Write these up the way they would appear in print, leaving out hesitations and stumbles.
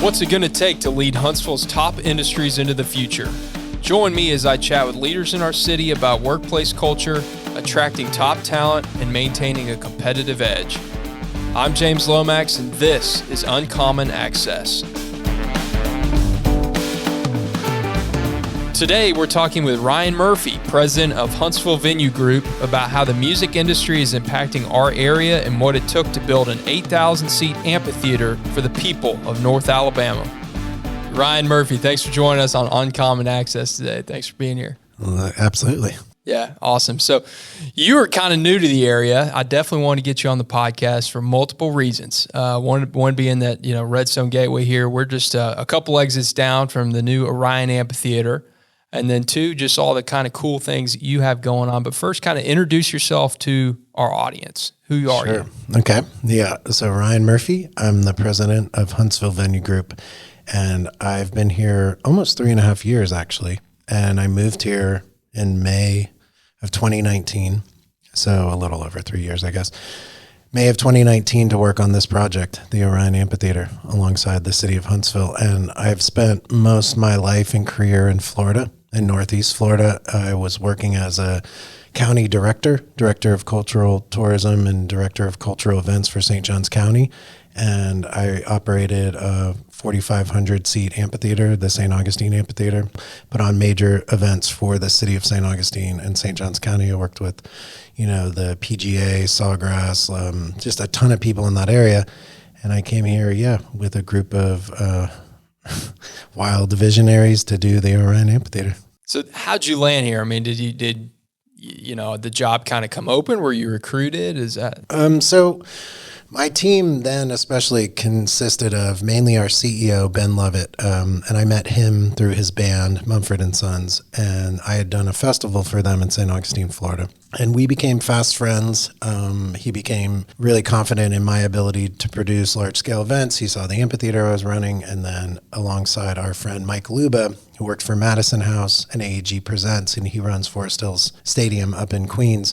What's it going to take to lead Huntsville's top industries into the future? Join me as I chat with leaders in our city about workplace culture, attracting top talent, and maintaining a competitive edge. I'm James Lomax, and this is Uncommon Access. Today, we're talking with Ryan Murphy, president of Huntsville Venue Group, about how the music industry is impacting our area and what it took to build an 8,000-seat amphitheater for the people of North Alabama. Ryan Murphy, thanks for joining us on Uncommon Access today. Thanks for being here. Absolutely. Yeah, awesome. So you are kind of new to the area. I definitely want to get you on the podcast for multiple reasons. One being that, Redstone Gateway here, we're just a couple exits down from the new Orion Amphitheater. And then two, just all the kind of cool things you have going on. But first, kind of introduce yourself to our audience. Who you are. Sure. Okay. Yeah. So Ryan Murphy, I'm the president of Huntsville Venue Group. And I've been here almost 3.5 years, actually. And I moved here in May of 2019. So a little over 3 years, I guess. May of 2019 to work on this project, the Orion Amphitheater, alongside the city of Huntsville. And I've spent most of my life and career in Florida, in Northeast Florida. I was working as a county director of cultural tourism and director of cultural events for St. Johns County. And I operated a 4,500-seat amphitheater, the St. Augustine Amphitheater, put on major events for the city of St. Augustine and St. Johns County. I worked with, the PGA, Sawgrass, just a ton of people in that area. And I came here, with a group of wild visionaries to do the Orion Amphitheater. So how'd you land here? I mean, did the job kind of come open? Were you recruited? Is that? So my team then especially consisted of mainly our CEO, Ben Lovett, and I met him through his band, Mumford & Sons, and I had done a festival for them in St. Augustine, Florida. And we became fast friends. He became really confident in my ability to produce large-scale events. He saw the amphitheater I was running, and then alongside our friend Mike Luba, who worked for Madison House and AEG Presents, and he runs Forest Hills Stadium up in Queens.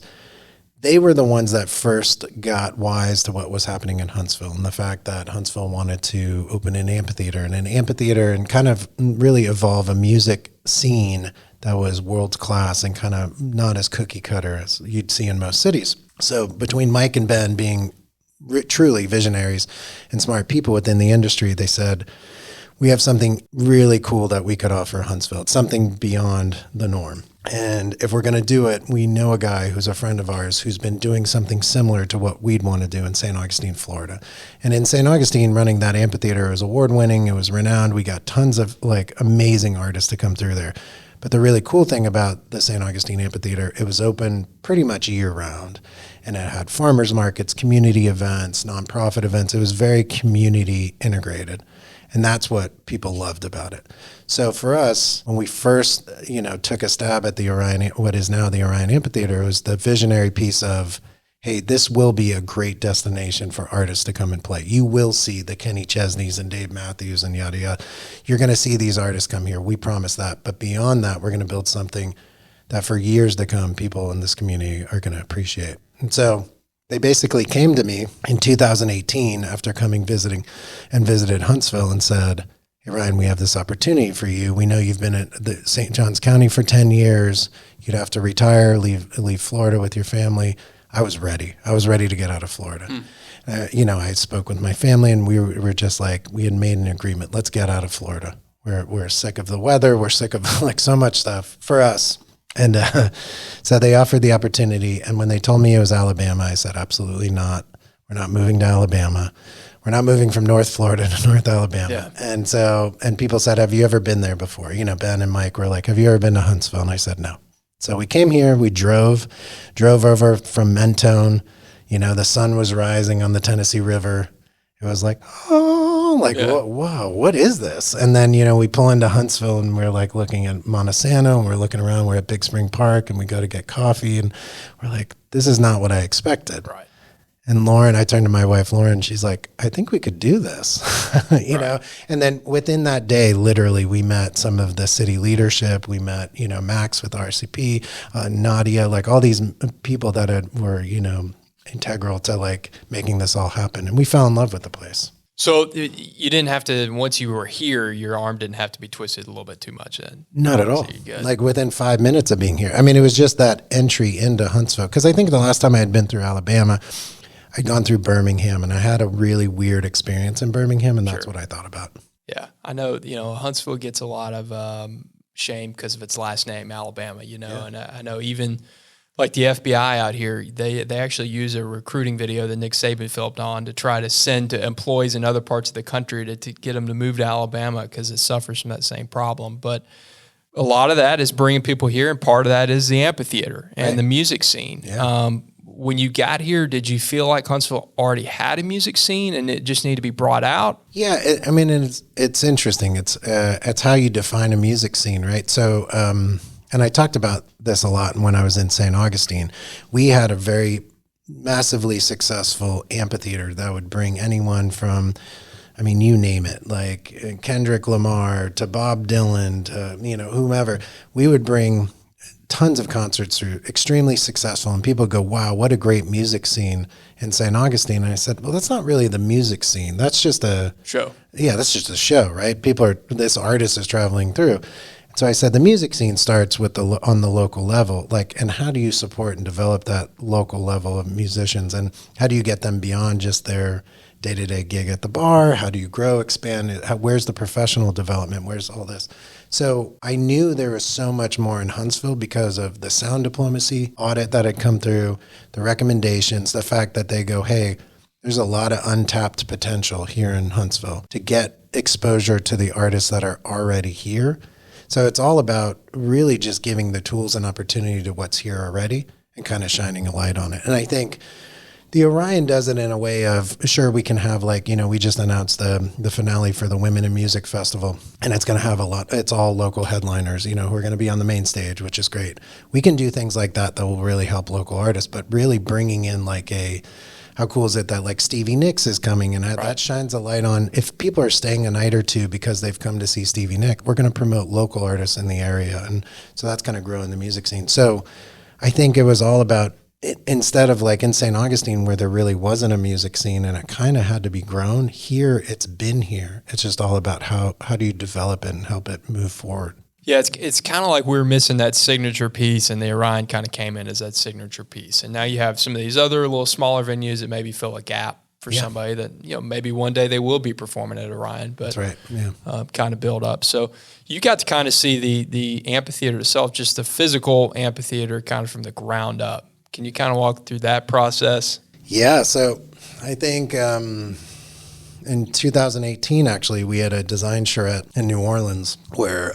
They were the ones that first got wise to what was happening in Huntsville and the fact that Huntsville wanted to open an amphitheater and kind of really evolve a music scene that was world class and kind of not as cookie cutter as you'd see in most cities. So between Mike and Ben being truly visionaries and smart people within the industry, they said, we have something really cool that we could offer Huntsville. It's something beyond the norm. And if we're going to do it, we know a guy who's a friend of ours who's been doing something similar to what we'd want to do in St. Augustine, Florida. And in St. Augustine, running that amphitheater was award-winning. It was renowned. We got tons of amazing artists to come through there. But the really cool thing about the St. Augustine Amphitheater, it was open pretty much year-round. And it had farmers markets, community events, nonprofit events. It was very community integrated. And that's what people loved about it. So for us, when we first, took a stab at the Orion, what is now the Orion Amphitheater, it was the visionary piece of, hey, this will be a great destination for artists to come and play. You will see the Kenny Chesneys and Dave Matthews and yada, yada. You're going to see these artists come here. We promise that. But beyond that, we're going to build something that for years to come, people in this community are going to appreciate. And so they basically came to me in 2018 after visited Huntsville and said, hey, Ryan, we have this opportunity for you. We know you've been at the St. Johns County for 10 years. You'd have to retire, leave Florida with your family. I was ready. I was ready to get out of Florida. I spoke with my family and we were just like, we had made an agreement. Let's get out of Florida. We're sick of the weather. We're sick of so much stuff for us. And so they offered the opportunity. And when they told me it was Alabama, I said, absolutely not. We're not moving to Alabama. We're not moving from North Florida to North Alabama. Yeah. And people said, have you ever been there before? Ben and Mike were like, have you ever been to Huntsville? And I said, no. So we came here, we drove over from Mentone. The sun was rising on the Tennessee River. It was like, wow, what is this? And then, we pull into Huntsville and we're looking at Montesano and we're looking around, we're at Big Spring Park and we go to get coffee and we're like, this is not what I expected. Right. And Lauren, I turned to my wife, Lauren, she's like, I think we could do this, know? And then within that day, literally, we met some of the city leadership. We met, Max with RCP, Nadia, all these people that were, integral to making this all happen. And we fell in love with the place. So you didn't have to, once you were here, your arm didn't have to be twisted a little bit too much then? Not at all. Like within 5 minutes of being here. I mean, it was just that entry into Huntsville. Because I think the last time I had been through Alabama, I'd gone through Birmingham, and I had a really weird experience in Birmingham, and that's what I thought about. Yeah. I know, Huntsville gets a lot of shame because of its last name, Alabama, and I know even like the FBI out here, they actually use a recruiting video that Nick Saban filmed on to try to send to employees in other parts of the country to get them to move to Alabama because it suffers from that same problem. But a lot of that is bringing people here, and part of that is the amphitheater and the music scene. Yeah. When you got here, did you feel like Huntsville already had a music scene and it just needed to be brought out? Yeah, it's interesting. It's how you define a music scene, right? So, and I talked about this a lot when I was in St. Augustine. We had a very massively successful amphitheater that would bring anyone from, you name it, like Kendrick Lamar to Bob Dylan to, whomever. We would bring tons of concerts through, extremely successful, and people go, wow, what a great music scene in St. Augustine. And I said, well, that's not really the music scene. That's just a show. Yeah, that's just a show, right? This artist is traveling through. So I said the music scene starts with on the local level, and how do you support and develop that local level of musicians, and how do you get them beyond just their day-to-day gig at the bar? How do you grow, expand it? Where's the professional development? Where's all this? So I knew there was so much more in Huntsville because of the sound diplomacy audit that had come through, the recommendations, the fact that they go, hey, there's a lot of untapped potential here in Huntsville to get exposure to the artists that are already here. So it's all about really just giving the tools and opportunity to what's here already and kind of shining a light on it. And I think the Orion does it in a way of, sure, we can have we just announced the finale for the Women in Music Festival, and it's going to have it's all local headliners, who are going to be on the main stage, which is great. We can do things like that will really help local artists, but really bringing in how cool is it that Stevie Nicks is coming, and that shines a light on, if people are staying a night or two because they've come to see Stevie Nicks, we're going to promote local artists in the area. And so that's going to grow in the music scene. So I think it was all about, instead of in St. Augustine where there really wasn't a music scene and it kind of had to be grown, here it's been here. It's just all about how do you develop it and help it move forward. Yeah, it's kind of like we were missing that signature piece, and the Orion kind of came in as that signature piece. And now you have some of these other little smaller venues that maybe fill a gap for somebody that, maybe one day they will be performing at Orion, but that's right. Yeah. Kind of build up. So you got to kind of see the amphitheater itself, just the physical amphitheater kind of from the ground up. Can you kind of walk through that process? Yeah, so I think in 2018, actually, we had a design charrette in New Orleans where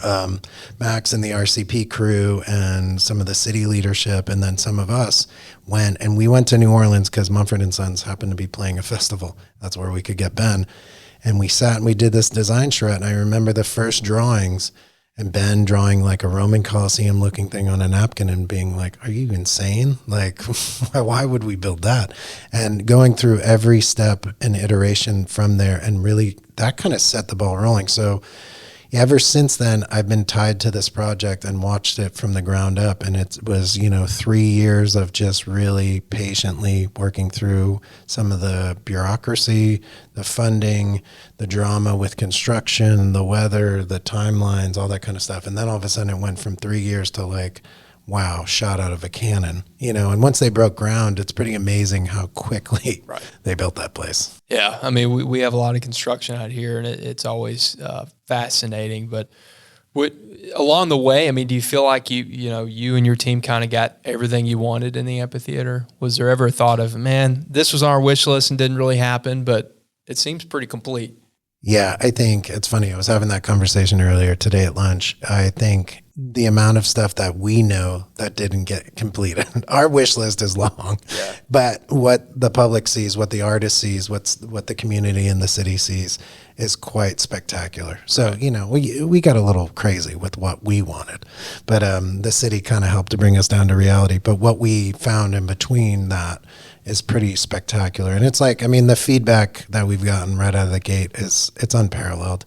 Max and the RCP crew and some of the city leadership and then some of us went. And we went to New Orleans because Mumford & Sons happened to be playing a festival. That's where we could get Ben. And we sat and we did this design charrette. And I remember the first drawings and Ben drawing a Roman Colosseum looking thing on a napkin and being like, are you insane? Why would we build that? And going through every step and iteration from there, and really that kind of set the ball rolling. So ever since then, I've been tied to this project and watched it from the ground up. And it was, 3 years of just really patiently working through some of the bureaucracy, the funding, the drama with construction, the weather, the timelines, all that kind of stuff. And then all of a sudden it went from 3 years to wow, shot out of a cannon, and once they broke ground, it's pretty amazing how quickly they built that place. Yeah. We have a lot of construction out here, and it's always fascinating, but along the way, do you feel like you and your team kind of got everything you wanted in the amphitheater? Was there ever a thought of, man, this was on our wish list and didn't really happen, but it seems pretty complete? Yeah, I think it's funny. I was having that conversation earlier today at lunch. I think the amount of stuff that we know that didn't get completed, our wish list is long, but what the public sees, what the artist sees, what the community and the city sees is quite spectacular. So, we got a little crazy with what we wanted, but the city kind of helped to bring us down to reality. But what we found in between that is pretty spectacular. And it's the feedback that we've gotten right out of the gate it's unparalleled.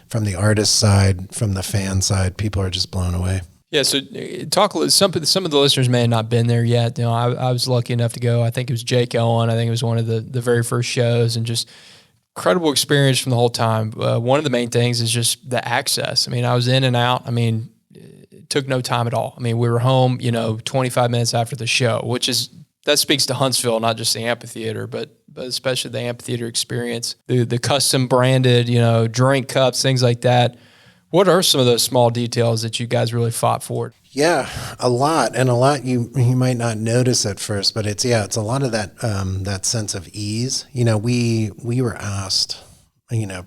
From the artist side, from the fan side, people are just blown away. Yeah, so some of the listeners may have not been there yet. I was lucky enough to go. I think it was Jake Owen. I think it was one of the very first shows, and just incredible experience from the whole time. One of the main things is just the access. I mean, I was in and out. I mean, it took no time at all. I mean, we were home, 25 minutes after the show, that speaks to Huntsville, not just the amphitheater, but especially the amphitheater experience, the custom branded, drink cups, things like that. What are some of those small details that you guys really fought for? Yeah, a lot, and a lot you might not notice at first, but it's a lot of that sense of ease. We were asked,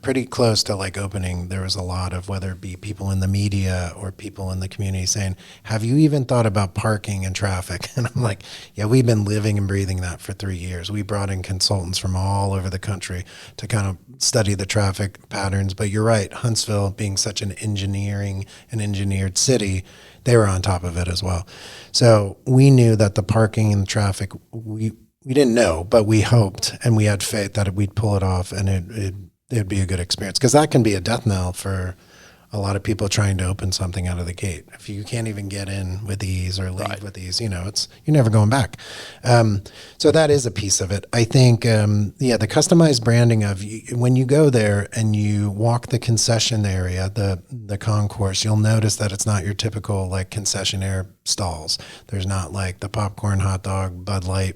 pretty close to like opening. There was a lot of, whether it be people in the media or people in the community saying, "Have you even thought about parking and traffic?" And I'm like, "Yeah, we've been living and breathing that for 3 years. We brought in consultants from all over the country to kind of study the traffic patterns." But you're right, Huntsville being such an engineered city, they were on top of it as well. So we knew that the parking and the traffic, we didn't know, but we hoped and we had faith that we'd pull it off, and it'd be a good experience, because that can be a death knell for a lot of people trying to open something out of the gate. If you can't even get in with ease or leave with ease, you're never going back. So that is a piece of it. I think, the customized branding of when you go there and you walk the concession area, the concourse, you'll notice that it's not your typical like concessionaire stalls. There's not like the popcorn, hot dog, Bud Light,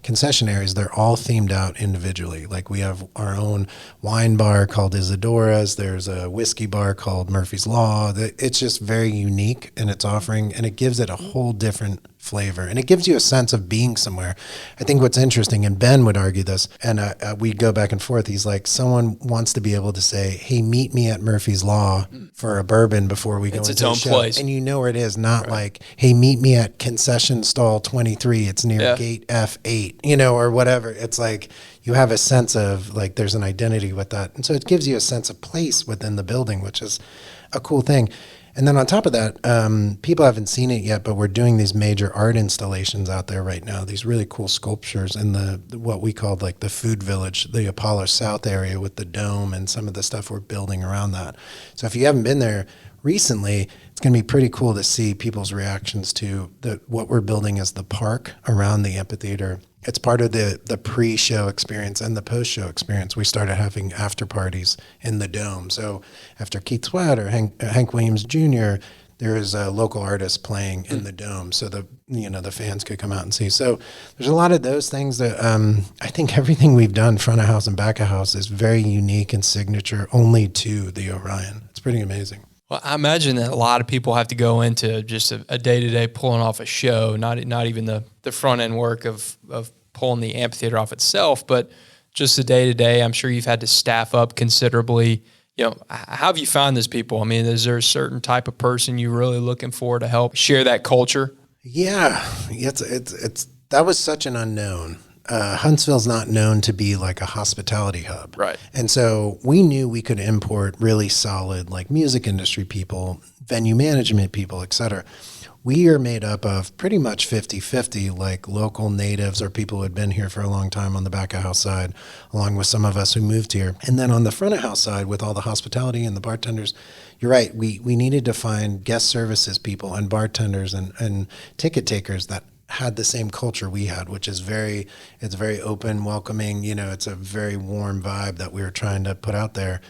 concession areas. They're all themed out individually. Like we have our own wine bar called Isadora's. There's a whiskey bar called Murphy's Law. It's just very unique in its offering, and it gives it a whole different flavor, and it gives you a sense of being somewhere. I think what's interesting, and Ben would argue this, and we go back and forth. He's like, someone wants to be able to say, "Hey, meet me at Murphy's Law for a bourbon before we go into the show," place. And where it is, not like, "Hey, meet me at concession stall 23. It's near gate F8," or whatever. It's like you have a sense of like there's an identity with that, and so it gives you a sense of place within the building, which is a cool thing. And then on top of that, people haven't seen it yet, but we're doing these major art installations out there right now, these really cool sculptures in what we call like the food village, the Apollo South area with the dome and some of the stuff we're building around that. So if you haven't been there recently, it's going to be pretty cool to see people's reactions to what we're building as the park around the amphitheater. It's part of the pre-show experience and the post-show experience. We started having after parties in the dome. So after Keith Sweat or Hank Williams Jr., there is a local artist playing in the dome, so the fans could come out and see. So there's a lot of those things that I think everything we've done, front of house and back of house, is very unique and signature only to the Orion. It's pretty amazing. Well, I imagine that a lot of people have to go into just a day-to-day pulling off a show, not even the front-end work of pulling the amphitheater off itself, but just the day-to-day. I'm sure you've had to staff up considerably. How have you found those people? I mean, is there a certain type of person you're really looking for to help share that culture? Yeah, it's that was such an unknown. Huntsville's not known to be like a hospitality hub. Right. And so we knew we could import really solid like music industry people, venue management people, et cetera. We are made up of pretty much 50-50, like local natives or people who had been here for a long time on the back of house side, along with some of us who moved here. And then on the front of house side, with all the hospitality and the bartenders, you're right, we needed to find guest services people and bartenders and ticket takers that had the same culture we had, which is very open, welcoming. It's a very warm vibe that we were trying to put out there.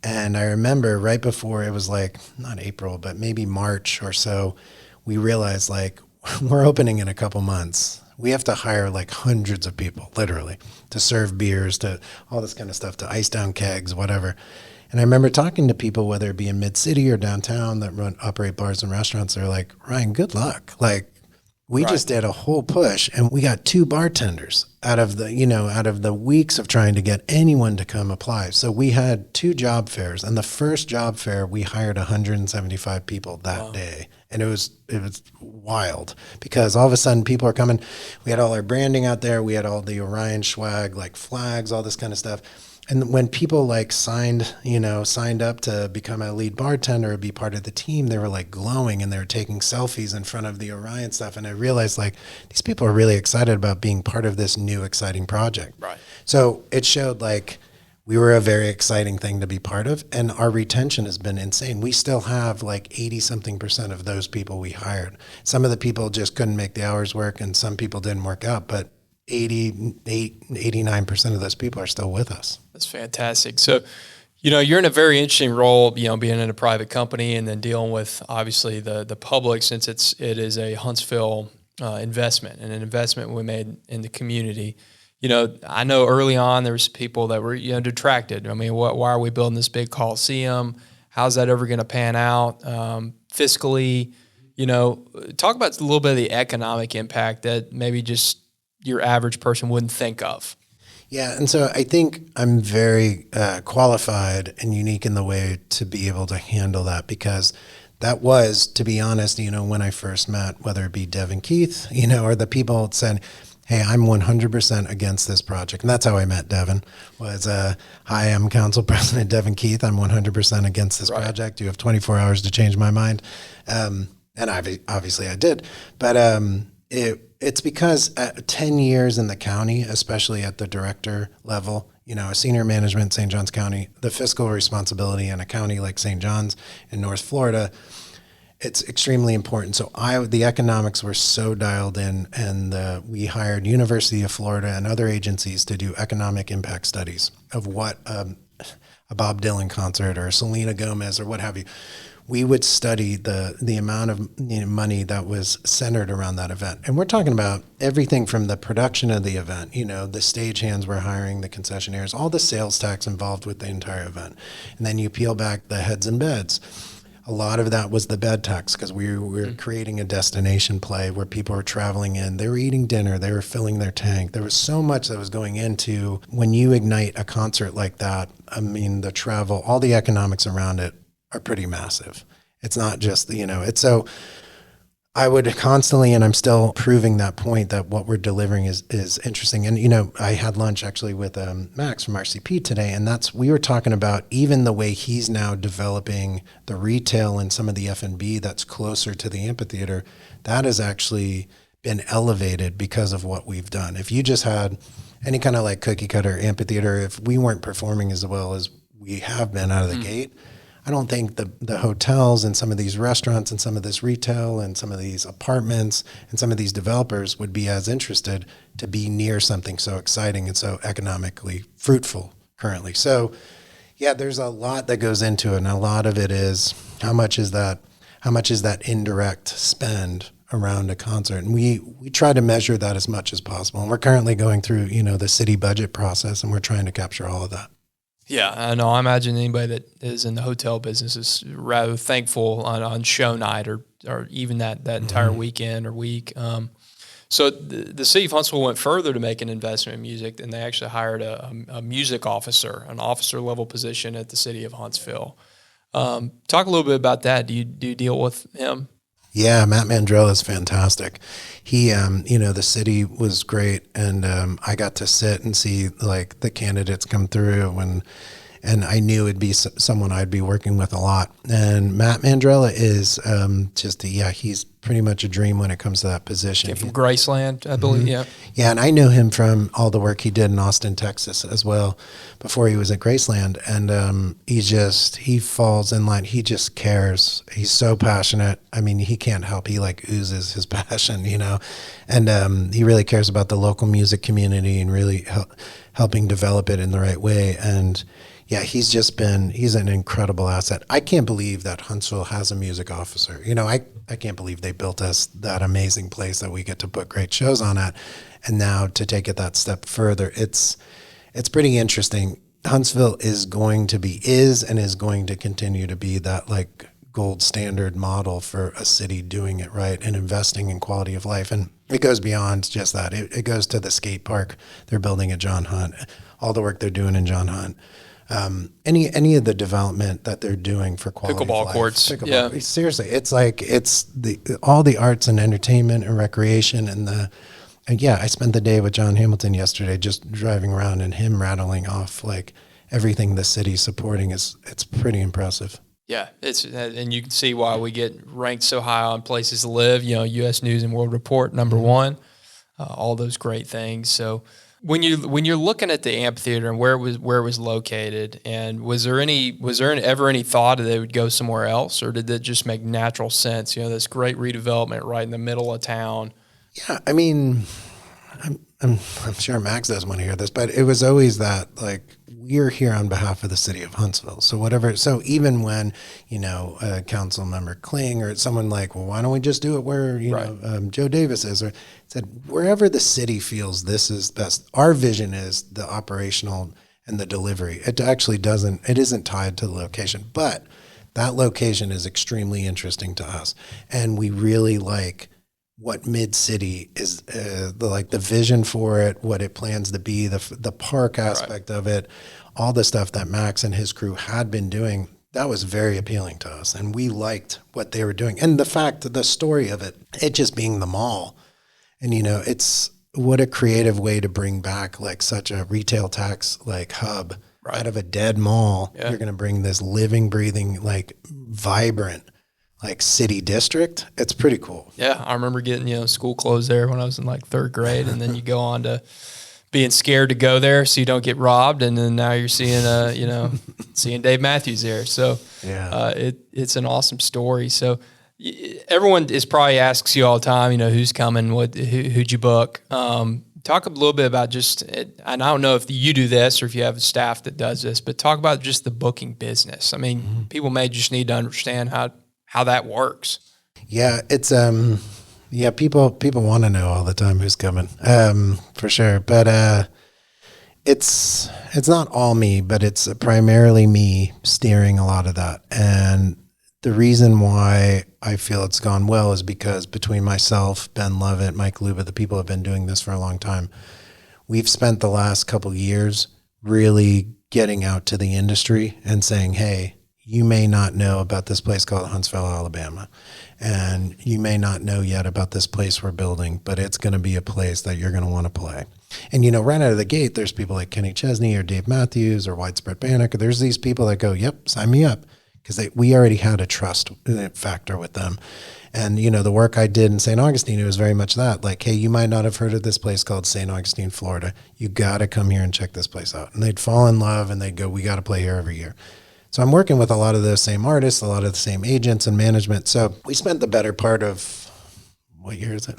And I remember right before, it was like, not April, but maybe March or so, we realized like we're opening in a couple months. We have to hire like hundreds of people, literally, to serve beers, to all this kind of stuff, to ice down kegs, whatever. And I remember talking to people, whether it be in mid-city or downtown, that operate bars and restaurants. They're like, "Ryan, good luck. Like, we just did a whole push, and we got 2 bartenders out of the weeks of trying to get anyone to come apply." So we had 2 job fairs, and the first job fair we hired 175 people that day, and it was wild because all of a sudden people are coming. We had all our branding out there, we had all the Orion swag, like flags, all this kind of stuff. And when people like signed up to become a lead bartender or be part of the team, they were like glowing and they were taking selfies in front of the Orion stuff. And I realized like these people are really excited about being part of this new exciting project. Right. So it showed like we were a very exciting thing to be part of, and our retention has been insane. We still have like 80-something% of those people we hired. Some of the people just couldn't make the hours work and some people didn't work out, but 89% of those people are still with us. That's fantastic. So, you're in a very interesting role, being in a private company and then dealing with obviously the public, since it is a Huntsville investment and an investment we made in the community. I know early on there was people that were, detracted. I mean, why are we building this big coliseum? How's that ever going to pan out fiscally? Talk about a little bit of the economic impact that maybe just your average person wouldn't think of. Yeah, and so I think I'm very qualified and unique in the way to be able to handle that, because that was, to be honest, when I first met, whether it be Devin Keith, or the people that said, hey, I'm 100% against this project. And that's how I met Devin, was, hi, I'm Council President Devin Keith. I'm 100% against this project. You have 24 hours to change my mind. And obviously I did. But it's because 10 years in the county, especially at the director level, a senior management, St. Johns County, the fiscal responsibility in a county like St. Johns in North Florida, it's extremely important. So the economics were so dialed in, and we hired University of Florida and other agencies to do economic impact studies of what a Bob Dylan concert or Selena Gomez or what have you. We would study the amount of money that was centered around that event. And we're talking about everything from the production of the event, the stagehands we're hiring, the concessionaires, all the sales tax involved with the entire event. And then you peel back the heads and beds. A lot of that was the bed tax, because we were creating a destination play where people were traveling in. They were eating dinner. They were filling their tank. There was so much that was going into when you ignite a concert like that. I mean, the travel, all the economics around it are pretty massive. It's not just, it's so I would constantly, and I'm still proving that point, that what we're delivering is interesting. And, I had lunch actually with Max from RCP today, and we were talking about even the way he's now developing the retail and some of the F&B that's closer to the amphitheater. That has actually been elevated because of what we've done. If you just had any kind of like cookie cutter amphitheater, if we weren't performing as well as we have been out of the gate, I don't think the hotels and some of these restaurants and some of this retail and some of these apartments and some of these developers would be as interested to be near something so exciting and so economically fruitful currently. So, yeah, there's a lot that goes into it, and a lot of it is how much is that indirect spend around a concert, and we try to measure that as much as possible. And we're currently going through the city budget process, and we're trying to capture all of that. Yeah, I know. I imagine anybody that is in the hotel business is rather thankful on show night or even that entire weekend or week. So the city of Huntsville went further to make an investment in music, and they actually hired a music officer, an officer level position at the city of Huntsville. Talk a little bit about that. Do you deal with him? Yeah, Matt Mandrell is fantastic. He, the city was great, and I got to sit and see like the candidates come through, and I knew it'd be someone I'd be working with a lot. And Matt Mandrella is he's pretty much a dream when it comes to that position. From Graceland, I believe, yeah. Yeah, and I knew him from all the work he did in Austin, Texas as well before he was at Graceland. And he falls in line. He just cares. He's so passionate. I mean, he can't help. He like oozes his passion, and he really cares about the local music community and really helping develop it in the right way. And yeah, he's an incredible asset. I can't believe that Huntsville has a music officer. I can't believe they built us that amazing place that we get to put great shows on at. And now to take it that step further, it's pretty interesting. Huntsville is going to continue to be that like gold standard model for a city doing it right and investing in quality of life. And it goes beyond just that. It goes to the skate park they're building at John Hunt, all the work they're doing in John Hunt. Any of the development that they're doing for quality pickleball of life, courts. Yeah. Seriously, it's like all the arts and entertainment and recreation and I spent the day with John Hamilton yesterday, just driving around and him rattling off like everything the city's supporting it's pretty impressive. Yeah, and you can see why we get ranked so high on places to live. U.S. News and World Report #1, all those great things. So. When you're looking at the amphitheater and where it was located, and was there ever any thought that they would go somewhere else, or did that just make natural sense? This great redevelopment right in the middle of town. Yeah, I mean, I'm sure Max doesn't want to hear this, but it was always that, like, we're here on behalf of the city of Huntsville. So even when, council member Kling or someone like, well, why don't we just do it where, Joe Davis is, or said, wherever the city feels this is best. Our vision is the operational and the delivery. It isn't tied to the location, but that location is extremely interesting to us. And we really like what Mid-City is, the vision for it, what it plans to be, the park aspect of it, all the stuff that Max and his crew had been doing. That was very appealing to us, and we liked what they were doing. And the story of it just being the mall. And, it's what a creative way to bring back like such a retail tax like hub out of a dead mall. Yeah. You're going to bring this living, breathing, like vibrant, like city district. It's pretty cool. Yeah. I remember getting, school clothes there when I was in like third grade, and then you go on to being scared to go there so you don't get robbed. And then now you're seeing, seeing Dave Matthews there. So it's an awesome story. So everyone is probably asks you all the time, who's coming, who'd you book? Talk a little bit about and I don't know if you do this or if you have a staff that does this, but talk about just the booking business. I mean, people may just need to understand how that works. Yeah, it's people want to know all the time who's coming, for sure. But it's not all me, but it's primarily me steering a lot of that. And the reason why I feel it's gone well is because between myself, Ben Lovett, Mike Luba, the people who have been doing this for a long time, we've spent the last couple of years really getting out to the industry and saying, hey, you may not know about this place called Huntsville, Alabama, and you may not know yet about this place we're building, but it's going to be a place that you're going to want to play. And, right out of the gate, there's people like Kenny Chesney or Dave Matthews or Widespread Panic. There's these people that go, yep, sign me up. Because we already had a trust factor with them. And, the work I did in St. Augustine, it was very much that. Like, hey, you might not have heard of this place called St. Augustine, Florida. You got to come here and check this place out. And they'd fall in love and they'd go, we got to play here every year. So I'm working with a lot of those same artists, a lot of the same agents and management. So we spent the better part of, what year is it?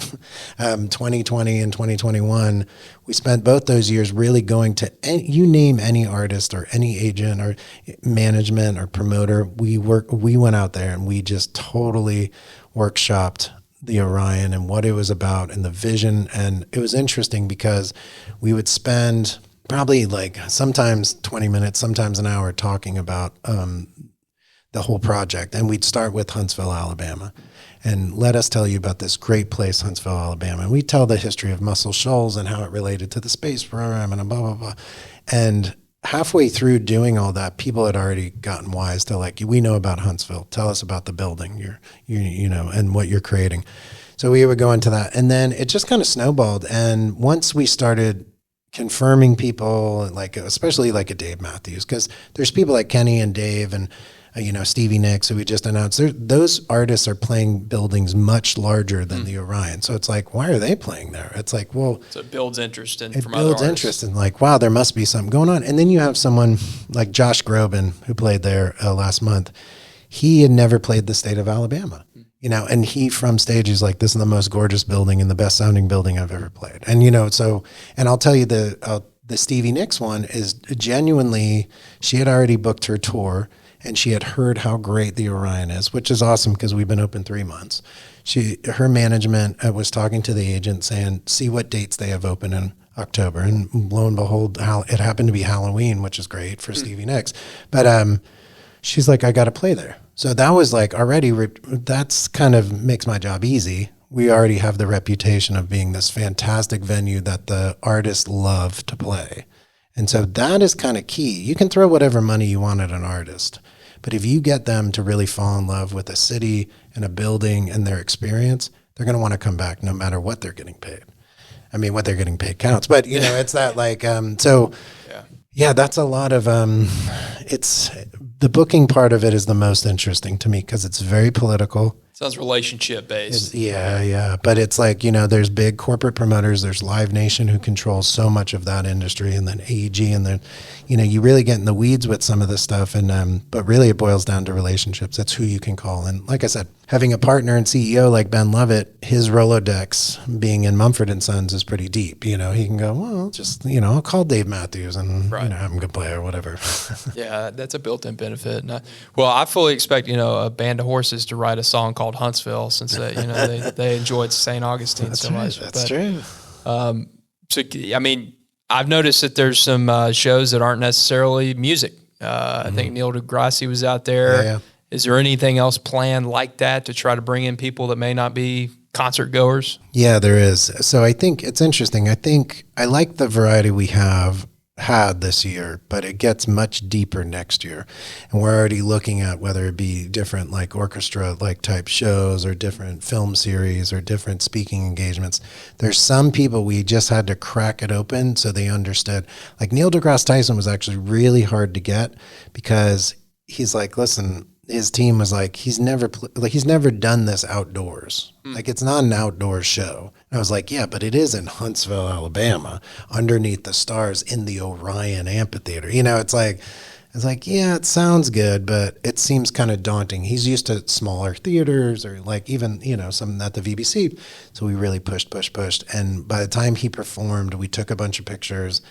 2020 and 2021. We spent both those years really going to you name any artist or any agent or management or promoter. We went out there and we just totally workshopped the Orion and what it was about and the vision. And it was interesting because we would spend probably like sometimes 20 minutes, sometimes an hour talking about the whole project. And we'd start with Huntsville, Alabama. And let us tell you about this great place, Huntsville, Alabama. And we tell the history of Muscle Shoals and how it related to the space program and blah, blah, blah. And halfway through doing all that, people had already gotten wise to like, we know about Huntsville. Tell us about the building, and what you're creating. So we would go into that. And then it just kind of snowballed. And once we started confirming people, like especially like a Dave Matthews, because there's people like Kenny and Dave and Stevie Nicks, who we just announced, those artists are playing buildings much larger than the Orion. So it's like, why are they playing there? It's like, well, so it builds interest from other artists. It builds interest in like, wow, there must be something going on. And then you have someone like Josh Groban, who played there last month. He had never played the state of Alabama, and he from stage is like, this is the most gorgeous building and the best sounding building I've ever played. And, and I'll tell you the Stevie Nicks one is genuinely, she had already booked her tour. And she had heard how great the Orion is, which is awesome because we've been open 3 months. Her management was talking to the agent saying, see what dates they have open in October. And lo and behold, it happened to be Halloween, which is great for Stevie Nicks. But she's like, I got to play there. So that was like already, that's kind of makes my job easy. We already have the reputation of being this fantastic venue that the artists love to play. And so that is kind of key. You can throw whatever money you want at an artist, but if you get them to really fall in love with a city and a building and their experience, they're going to want to come back no matter what they're getting paid. I mean, what they're getting paid counts, but it's that like, that's a lot of, it's the booking part of it is the most interesting to me because it's very political. Sounds relationship based. Yeah. But it's like, there's big corporate promoters. There's Live Nation who controls so much of that industry, and then AEG, and then, you really get in the weeds with some of this stuff. And but really, it boils down to relationships. That's who you can call. And like I said, having a partner and CEO like Ben Lovett, his Rolodex being in Mumford & Sons is pretty deep. He can go, well, just, I'll call Dave Matthews and have him go play or whatever. Yeah, that's a built-in benefit. And I fully expect a band of horses to write a song called Huntsville, since they enjoyed St. Augustine so much. That's true. So I mean, I've noticed that there's some shows that aren't necessarily music. I think Neil deGrasse was out there. Yeah. Is there anything else planned like that to try to bring in people that may not be concert goers? Yeah, there is. So I think it's interesting. I think I like the variety we have had this year, but it gets much deeper next year. And we're already looking at whether it be different like orchestra like type shows, or different film series, or different speaking engagements. There's some people we just had to crack it open so they understood. Like Neil deGrasse Tyson was actually really hard to get, because he's like, listen, his team was like, he's never done this outdoors. Like, it's not an outdoor show. And I was like, yeah, but it is in Huntsville, Alabama, underneath the stars in the Orion Amphitheater. It's like, yeah, it sounds good, but it seems kind of daunting. He's used to smaller theaters, or like even, some at the VBC. So we really pushed. And by the time he performed, we took a bunch of pictures.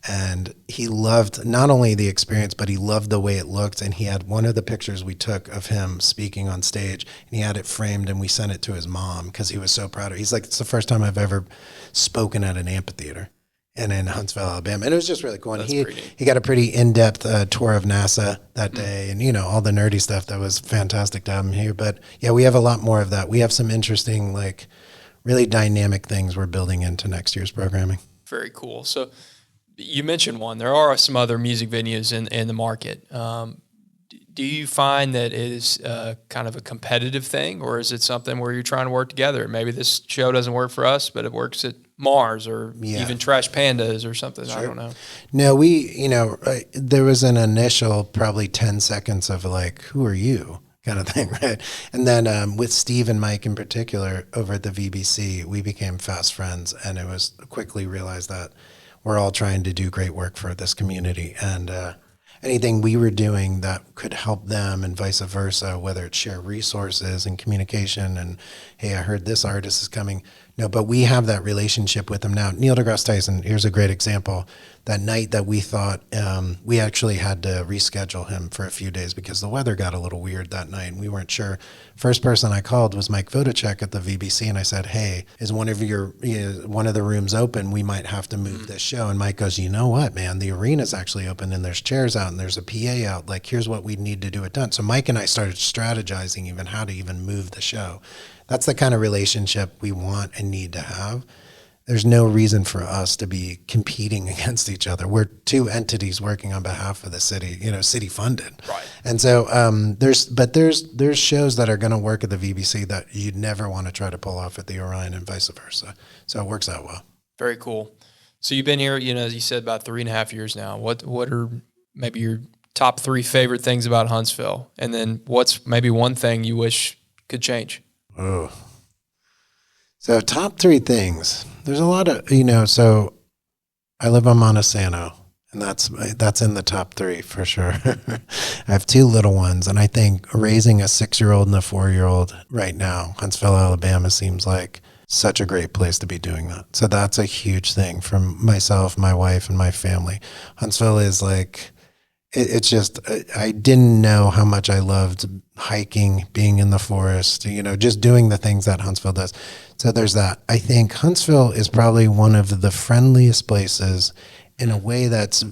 And he loved not only the experience, but he loved the way it looked. And he had one of the pictures we took of him speaking on stage, and he had it framed, and we sent it to his mom because he was so proud of it. He's like, it's the first time I've ever spoken at an amphitheater, and in Huntsville, Alabama. And it was just really cool. And he got a pretty in-depth tour of NASA that day, and, all the nerdy stuff. That was fantastic to have him here. But yeah, we have a lot more of that. We have some interesting, like really dynamic things we're building into next year's programming. Very cool. So, you mentioned one. There are some other music venues in the market. Do you find that it is kind of a competitive thing, or is it something where you're trying to work together? Maybe this show doesn't work for us, but it works at Mars, or even Trash Pandas or something. Sure. I don't know. No, there was an initial probably 10 seconds of like, who are you? Kind of thing, right? And then with Steve and Mike in particular over at the VBC, we became fast friends, and it was quickly realized that we're all trying to do great work for this community, and anything we were doing that could help them and vice versa, whether it's share resources and communication and, hey, I heard this artist is coming. No, but we have that relationship with them now. Neil deGrasse Tyson, here's a great example. That night that we thought, we actually had to reschedule him for a few days because the weather got a little weird that night, and we weren't sure. First person I called was Mike Vodacek at the VBC, and I said, hey, is one of the rooms open? We might have to move this show. And Mike goes, you know what, man, the arena's actually open, and there's chairs out, and there's a PA out. Like, here's what we need to do it done. So Mike and I started strategizing even how to even move the show. That's the kind of relationship we want and need to have. There's no reason for us to be competing against each other. We're two entities working on behalf of the city, city funded. Right. And so there's shows that are going to work at the VBC that you'd never want to try to pull off at the Orion, and vice versa. So it works out well. Very cool. So you've been here, as you said, about 3.5 years now. What are maybe your top 3 favorite things about Huntsville? And then what's maybe one thing you wish could change? Oh. So top 3 things. There's a lot of, so I live on Montesano, and that's in the top 3 for sure. I have 2 little ones, and I think raising a 6-year-old and a 4-year-old right now, Huntsville, Alabama seems like such a great place to be doing that. So that's a huge thing for myself, my wife, and my family. Huntsville is like, it's just, I didn't know how much I loved hiking, being in the forest, just doing the things that Huntsville does. So there's that. I think Huntsville is probably one of the friendliest places in a way that's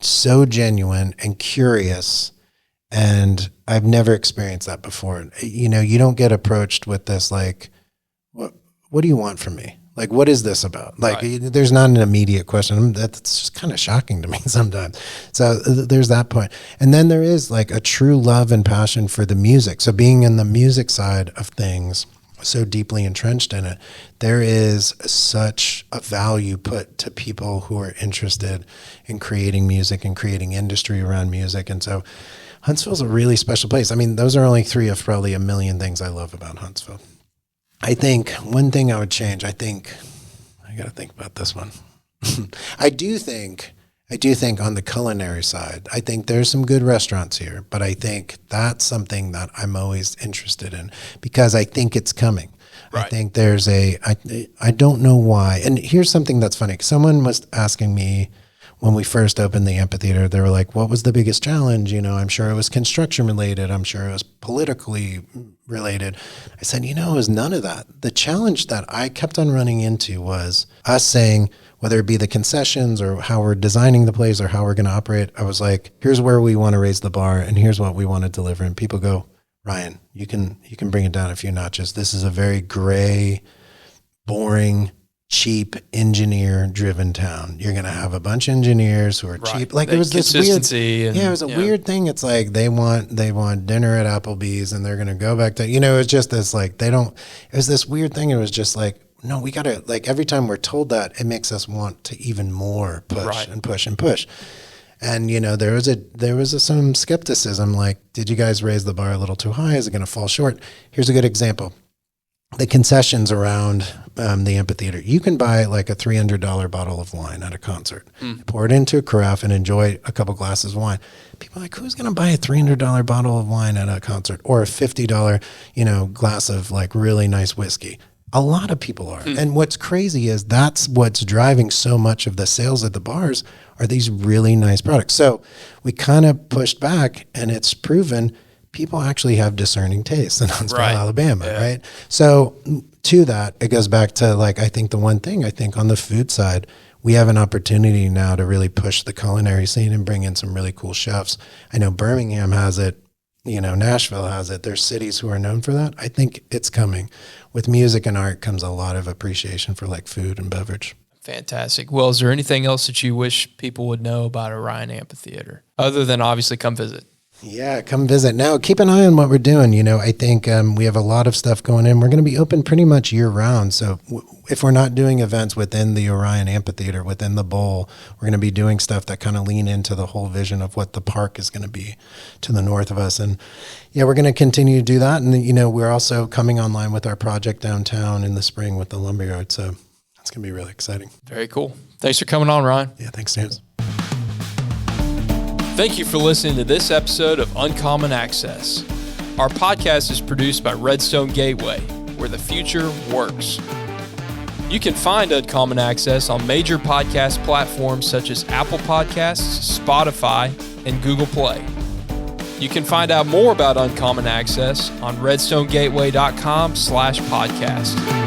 so genuine and curious. And I've never experienced that before. You don't get approached with this, like, what do you want from me? Like, what is this about? Like, right. There's not an immediate question. That's just kind of shocking to me sometimes. So there's that point. And then there is like a true love and passion for the music. So being in the music side of things, so deeply entrenched in it, there is such a value put to people who are interested in creating music and creating industry around music. And so Huntsville's a really special place. I mean, those are only 3 of probably a million things I love about Huntsville. I think one thing I would change, I got to think about this one. I do think on the culinary side, I think there's some good restaurants here, but I think that's something that I'm always interested in because I think it's coming. Right. I think I don't know why. And here's something that's funny. Someone was asking me when we first opened the amphitheater, they were like, what was the biggest challenge? I'm sure it was construction related. I'm sure it was politically related. I said, it was none of that. The challenge that I kept on running into was us saying, whether it be the concessions or how we're designing the place or how we're going to operate, I was like, here's where we want to raise the bar and here's what we want to deliver. And people go, Ryan, you can bring it down a few notches. This is a very gray, boring, cheap, engineer-driven town. You're going to have a bunch of engineers who are cheap. Like it was this weird, it was a weird thing. It's like they want dinner at Applebee's, and they're going to go back to, it was just this like it was this weird thing. It was just like, no, we got to, like every time we're told that, it makes us want to even more push and push and push. And there was some skepticism. Like, did you guys raise the bar a little too high? Is it going to fall short? Here's a good example. The concessions around the amphitheater. You can buy like a $300 bottle of wine at a concert, pour it into a carafe and enjoy a couple glasses of wine. People are like, who's going to buy a $300 bottle of wine at a concert or a $50, glass of like really nice whiskey? A lot of people are. And what's crazy is that's what's driving so much of the sales at the bars are these really nice products. So we kind of pushed back, and it's proven people actually have discerning tastes in Huntsville, Alabama, right? So to that, it goes back to like, I think the one thing I think on the food side, we have an opportunity now to really push the culinary scene and bring in some really cool chefs. I know Birmingham has it. Nashville has it. There's cities who are known for that. I think it's coming. With music and art comes a lot of appreciation for like food and beverage. Fantastic. Well, is there anything else that you wish people would know about Orion Amphitheater other than obviously come visit? Yeah, come visit. Now, keep an eye on what we're doing. I think we have a lot of stuff going in. We're going to be open pretty much year round. So if we're not doing events within the Orion Amphitheater, within the bowl, we're going to be doing stuff that kind of lean into the whole vision of what the park is going to be to the north of us. And yeah, we're going to continue to do that. And, we're also coming online with our project downtown in the spring with the lumberyard. So it's going to be really exciting. Very cool. Thanks for coming on, Ryan. Yeah, thanks, James. Thank you for listening to this episode of Uncommon Access. Our podcast is produced by Redstone Gateway, where the future works. You can find Uncommon Access on major podcast platforms such as Apple Podcasts, Spotify, and Google Play. You can find out more about Uncommon Access on redstonegateway.com/podcast.